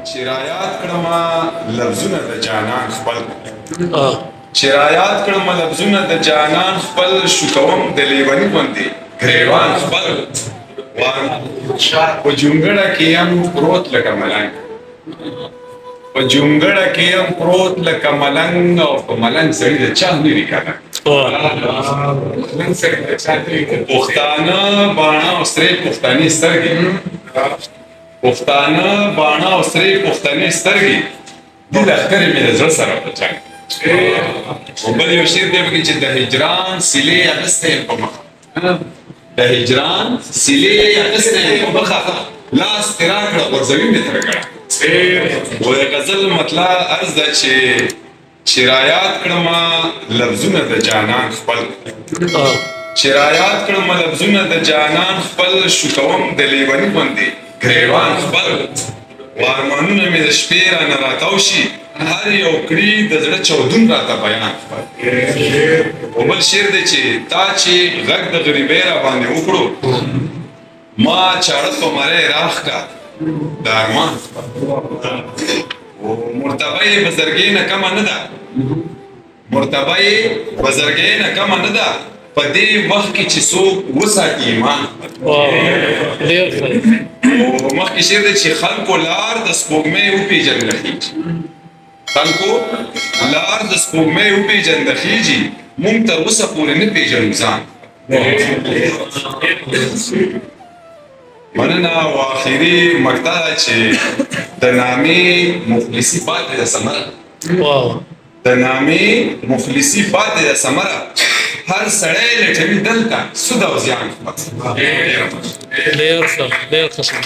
شرايات کړما لفظونه د جانان خپل شرايات کړما لفظونه د جانان خپل شو کوم د لیونی باندې گریوان خپل وان په جونګړه کې هم پروت لکه ملنګ په جونګړه کې هم پروت لکه ملنګ او په ملنګ سړي د چا نه ریکاله پښتانه باڼه او سرې پښتاني سترګې پښتانه باڼه او سرې پښتنې سترګې دې لښکرې مې د زړه سره په جنګ او بل یو شعر دی پکې چې د هجران سیلې اخیستی یم په مخه د هجران سیلې اخیستی یم په مخه لاس ترې راکړه غورځوي مې ترې کړه و د غزل مطلع عرض ده چې شرايات کړمه لفظونه د جانان خپل شرايات کړمه لفظونه د جانان خپل شو کوم د لیوني باندې گریوان خپل وارمانونه مې د شپې رانه راتاو شي هر یو کړي د زړه چودون راته بیان خپل او بل شعر دی چې تا چې غږ د غریبۍ را باندې وکړو ما چاړه په مری راښکه د ارمان خپل او مرتبه یې بزرګۍ نه کمه نه ده مرتبه یې بزرګۍ نه کمه نه ده په دې وخت کې چې څوک وساتي ایمان مخکې شعر دی چې خلکو لار د سپوږمۍ وپېژنده خیږي خلکو لار د سپوږمۍ وپېژنده خیږي موږ تر اوسه پورې نه پېژنو ځان مننه او آخري مقطع ده چې د نامې مفلسي پاتې ده ثمره د نامې مفلسي پاتې ده ثمره هر سړی لټوي دلته سود او زیان ډېر ښه